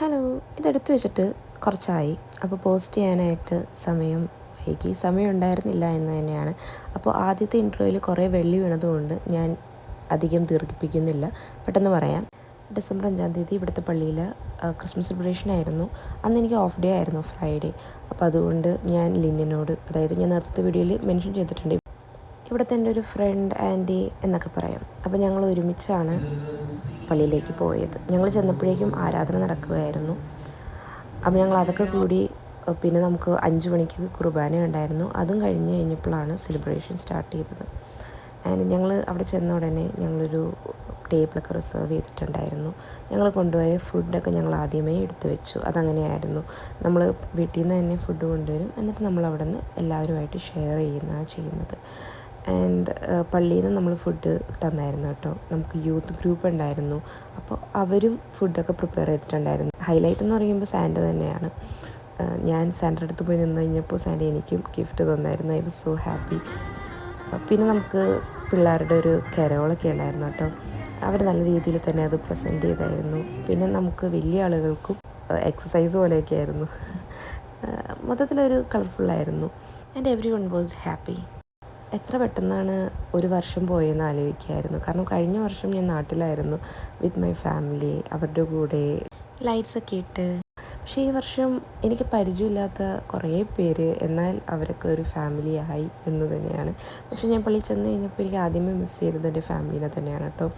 Hello, ഇതെടുത്ത് വെച്ചിട്ട് കുറച്ചായി. അപ്പോൾ പോസ്റ്റ് ചെയ്യാനായിട്ട് സമയം ഉണ്ടായിരുന്നില്ല എന്ന് തന്നെയാണ്. അപ്പോൾ ആദ്യത്തെ ഇൻട്രോയിൽ കുറേ വെള്ളി വീണതുകൊണ്ട് ഞാൻ അധികം ദീർഘിപ്പിക്കുന്നില്ല, പെട്ടെന്ന് പറയാം. ഡിസംബർ 5-ാം തീയതി ഇവിടുത്തെ പള്ളിയിൽ ക്രിസ്മസ് സെലിബ്രേഷൻ ആയിരുന്നു. അന്ന് എനിക്ക് ഓഫ് ഡേ ആയിരുന്നു, ഫ്രൈഡേ. അപ്പോൾ അതുകൊണ്ട് ഞാൻ ലിന്നിനോട്, അതായത് ഞാൻ നേരത്തെ വീഡിയോയിൽ മെൻഷൻ ചെയ്തിട്ടുണ്ട്, ഇവിടുത്തെ എൻ്റെ ഒരു ഫ്രണ്ട് ആൻറ്റി എന്നൊക്കെ പറയാം. അപ്പോൾ ഞങ്ങൾ ഒരുമിച്ചാണ് പള്ളിയിലേക്ക് പോയത്. ഞങ്ങൾ ചെന്നപ്പോഴേക്കും ആരാധന നടക്കുകയായിരുന്നു. അപ്പോൾ ഞങ്ങൾ അതൊക്കെ കൂടി പിന്നെ നമുക്ക് 5 മണിക്ക് കുർബാന ഉണ്ടായിരുന്നു. അതും കഴിഞ്ഞപ്പോഴാണ് സെലിബ്രേഷൻ സ്റ്റാർട്ട് ചെയ്തത്. ആൻഡ് ഞങ്ങൾ അവിടെ ചെന്ന ഉടനെ ഞങ്ങളൊരു ടേബിളൊക്കെ റിസർവ് ചെയ്തിട്ടുണ്ടായിരുന്നു. ഞങ്ങൾ കൊണ്ടുപോയ ഫുഡൊക്കെ ഞങ്ങൾ ആദ്യമേ എടുത്തു വെച്ചു. അതങ്ങനെയായിരുന്നു, നമ്മൾ വീട്ടിൽ നിന്ന് തന്നെ ഫുഡ് കൊണ്ടുവരും, എന്നിട്ട് നമ്മൾ അവിടെ നിന്ന് എല്ലാവരുമായിട്ട് ഷെയർ ചെയ്യുന്നത്. ആൻഡ് പള്ളിയിൽ നിന്ന് നമ്മൾ ഫുഡ് തന്നായിരുന്നു കേട്ടോ. നമുക്ക് യൂത്ത് ഗ്രൂപ്പ് ഉണ്ടായിരുന്നു, അപ്പോൾ അവരും ഫുഡൊക്കെ പ്രിപ്പയർ ചെയ്തിട്ടുണ്ടായിരുന്നു. ഹൈലൈറ്റ് എന്ന് പറയുമ്പോൾ സാൻഡ തന്നെയാണ്. ഞാൻ സാൻഡയുടെ അടുത്ത് പോയി നിന്ന് കഴിഞ്ഞപ്പോൾ സാൻഡ എനിക്കും ഗിഫ്റ്റ് തന്നായിരുന്നു. I was so happy. പിന്നെ നമുക്ക് പിള്ളേരുടെ ഒരു കരോളൊക്കെ ഉണ്ടായിരുന്നു കേട്ടോ. അവർ നല്ല രീതിയിൽ തന്നെ അത് പ്രസൻറ്റ് ചെയ്തായിരുന്നു. പിന്നെ നമുക്ക് വലിയ ആളുകൾക്കും എക്സസൈസ് പോലെയൊക്കെ ആയിരുന്നു. മൊത്തത്തിലൊരു കളർഫുള്ളായിരുന്നു. And everyone was happy. എത്ര പെട്ടെന്നാണ് ഒരു വർഷം പോയെന്ന് ആലോചിക്കുകയായിരുന്നു. കാരണം കഴിഞ്ഞ വർഷം ഞാൻ നാട്ടിലായിരുന്നു വിത്ത് മൈ ഫാമിലി, അവരുടെ കൂടെ ലൈറ്റ്സൊക്കെ ഇട്ട്. പക്ഷേ ഈ വർഷം എനിക്ക് പരിചയമില്ലാത്ത കുറേ പേര്, എന്നാൽ അവരൊക്കെ ഒരു ഫാമിലി ആയി എന്ന് തന്നെയാണ്. പക്ഷേ ഞാൻ പള്ളിയിൽ ചെന്ന് കഴിഞ്ഞപ്പോൾ എനിക്ക് ആദ്യമേ മിസ് ചെയ്തത് എൻ്റെ ഫാമിലീനെ തന്നെയാണ് കേട്ടോ.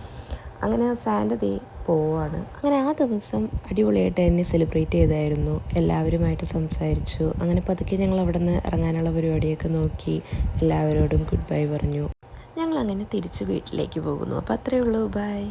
അങ്ങനെ സാൻഡ ഡേ പോവാണ്. അങ്ങനെ ആ ദിവസം അടിപൊളിയായിട്ട് എന്നെ സെലിബ്രേറ്റ് ചെയ്തായിരുന്നു. എല്ലാവരുമായിട്ട് സംസാരിച്ചു. അങ്ങനെ പതുക്കെ ഞങ്ങൾ അവിടെ നിന്ന് ഇറങ്ങാനുള്ള പരിപാടിയൊക്കെ നോക്കി. എല്ലാവരോടും ഗുഡ് ബൈ പറഞ്ഞു. ഞങ്ങളങ്ങനെ തിരിച്ച് വീട്ടിലേക്ക് പോകുന്നു. അപ്പോൾ അത്രയേ ഉള്ളൂ. ബൈ.